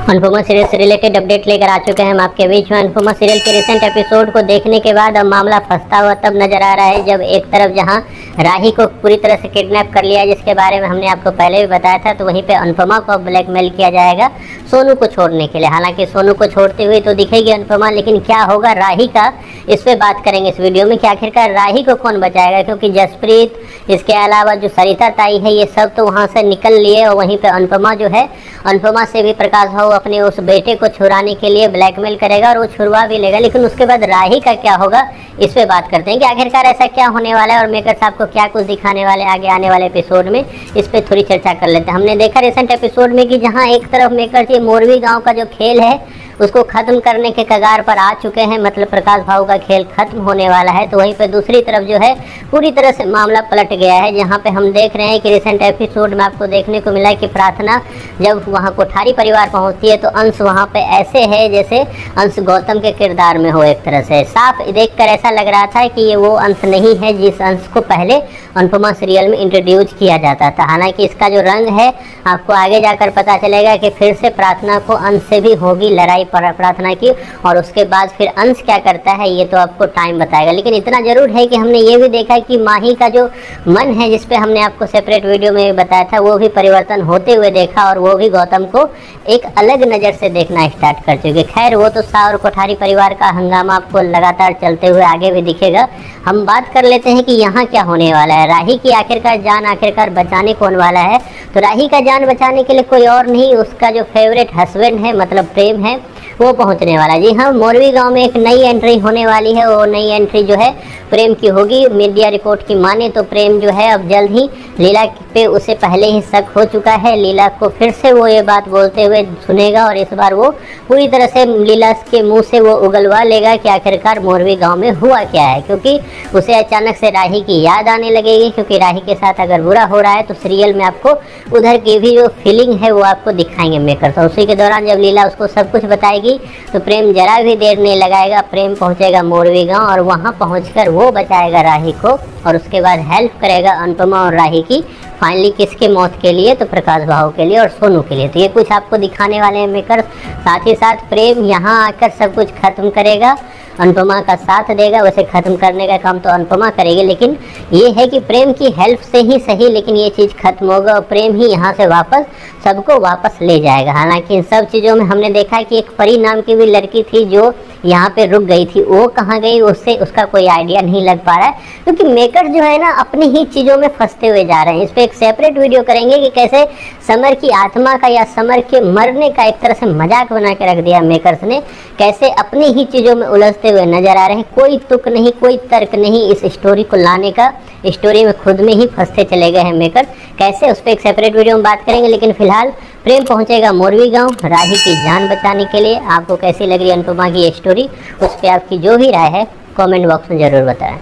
Anupama serial से related update लेकर आ चुके हैं हम आपके बीच में। अनुपमा सीरियल के रिसेंट एपिसोड को देखने के बाद अब मामला फंसता हुआ तब नजर आ रहा है जब एक तरफ जहां राही को पूरी तरह से किडनैप कर लिया, जिसके बारे में हमने आपको पहले भी बताया था, तो वहीं पे अनुपमा को ब्लैकमेल किया जाएगा सोनू को छोड़ने के लिए। हालांकि सोनू को छोड़ते हुए तो दिखेगी अनुपमा, लेकिन क्या होगा राही का, इस पर बात करेंगे इस वीडियो में कि आखिरकार राही को कौन बचाएगा। क्योंकि जसप्रीत, इसके अलावा जो सरिता ताई है, ये सब तो वहाँ से निकल लिए और वहीं पे अनुपमा जो है, अनुपमा से भी प्रकाश भाव अपने उस बेटे को छुड़ाने के लिए ब्लैकमेल करेगा और वो छुड़वा भी लेगा। लेकिन उसके बाद राही का क्या होगा, इस पे बात करते हैं कि आखिरकार ऐसा क्या होने वाला है और मेकर साहब को क्या कुछ दिखाने वाले आगे आने वाले एपिसोड में, इस पे थोड़ी चर्चा कर लेते हैं। हमने देखा रिसेंट एपिसोड में कि जहां एक तरफ मेकर जी मोरवी गांव का जो खेल है उसको खत्म करने के कगार पर आ चुके हैं, मतलब प्रकाश भाव का खेल खत्म होने वाला है, तो वहीं पे दूसरी तरफ जो है पूरी तरह से मामला पलट गया है। जहां पे हम देख रहे हैं कि रिसेंट एपिसोड में आपको देखने को मिला कि प्रार्थना जब वहां कोठारी परिवार पहुंचती है तो अंश वहां पे ऐसे है जैसे अंश गौतम के किरदार में हो। एक तरह से साफ देखकर ऐसा लग रहा था कि ये वो अंश नहीं है जिस अंश को पहले अनुपमा सीरियल में इंट्रोड्यूस किया जाता था। हालांकि इसका जो रंग है आपको आगे जाकर पता चलेगा कि फिर से प्रार्थना को अंश से भी होगी लड़ाई प्रार्थना की, और उसके बाद फिर अंश क्या करता है ये तो आपको टाइम बताएगा। लेकिन इतना जरूर है कि हमने ये भी देखा कि माही का जो मन है, जिसपे हमने आपको सेपरेट वीडियो में बताया था, वो भी परिवर्तन होते हुए देखा और वो भी गौतम को एक अलग नज़र से देखना स्टार्ट कर चुके। खैर वो तो सा और कोठारी परिवार का हंगामा आपको लगातार चलते हुए आगे भी दिखेगा। हम बात कर लेते हैं कि यहाँ क्या होने वाला है। राही की आखिरकार जान आखिरकार बचाने कौन वाला है, तो राही का जान बचाने के लिए कोई और नहीं, उसका जो फेवरेट हस्बैंड है मतलब प्रेम है, वो पहुंचने वाला है। जी हाँ, मोरवी गांव में एक नई एंट्री होने वाली है। वो नई एंट्री जो है प्रेम की होगी। मीडिया रिपोर्ट की माने तो प्रेम जो है अब जल्द ही लीला पे उसे पहले ही शक हो चुका है। लीला को फिर से वो ये बात बोलते हुए सुनेगा और इस बार वो पूरी तरह से लीला के मुंह से वो उगलवा लेगा कि आखिरकार मोरवी गांव में हुआ क्या है। क्योंकि उसे अचानक से राही की याद आने लगेगी, क्योंकि राही के साथ अगर बुरा हो रहा है तो सीरियल में आपको उधर की भी जो फीलिंग है वो आपको दिखाएंगे मेकर। तो उसी के दौरान जब लीला उसको सब कुछ बताएगी तो प्रेम जरा भी देर नहीं लगाएगा, प्रेम पहुंचेगा मोरवी गांव और वहां पहुंचकर वो बचाएगा राही को और उसके बाद हेल्प करेगा अनुपमा और राही की। फाइनली किसके मौत के लिए, तो प्रकाश भाव के लिए और सोनू के लिए। तो ये कुछ आपको दिखाने वाले हैं मेकर। साथ ही साथ प्रेम यहाँ आकर सब कुछ खत्म करेगा, अनुपमा का साथ देगा। वैसे खत्म करने का काम तो अनुपमा करेगी, लेकिन ये है कि प्रेम की हेल्प से ही सही, लेकिन ये चीज़ खत्म होगा और प्रेम ही यहाँ से वापस सबको वापस ले जाएगा। हालांकि इन सब चीज़ों में हमने देखा कि एक परी नाम की भी लड़की थी जो यहाँ पे रुक गई थी, वो कहाँ गई उससे उसका कोई आइडिया नहीं लग पा रहा है। क्योंकि मेकर जो है ना अपनी ही चीज़ों में फंसते हुए जा रहे हैं। इस पर एक सेपरेट वीडियो करेंगे कि कैसे समर की आत्मा का या समर के मरने का एक तरह से मजाक बना के रख दिया मेकर्स ने, कैसे अपनी ही चीज़ों में उलझते हुए नजर आ रहे हैं। कोई तुक नहीं, कोई तर्क नहीं इस स्टोरी को लाने का, स्टोरी में खुद में ही फंसते चले गए हैं मेकर। कैसे, उस पर एक सेपरेट वीडियो में बात करेंगे। लेकिन फिलहाल प्रेम पहुंचेगा मोरवी गांव राही की जान बचाने के लिए। आपको कैसी लग रही है अनुपमा की ये स्टोरी, उस पर आपकी जो भी राय है कमेंट बॉक्स में ज़रूर बताएं।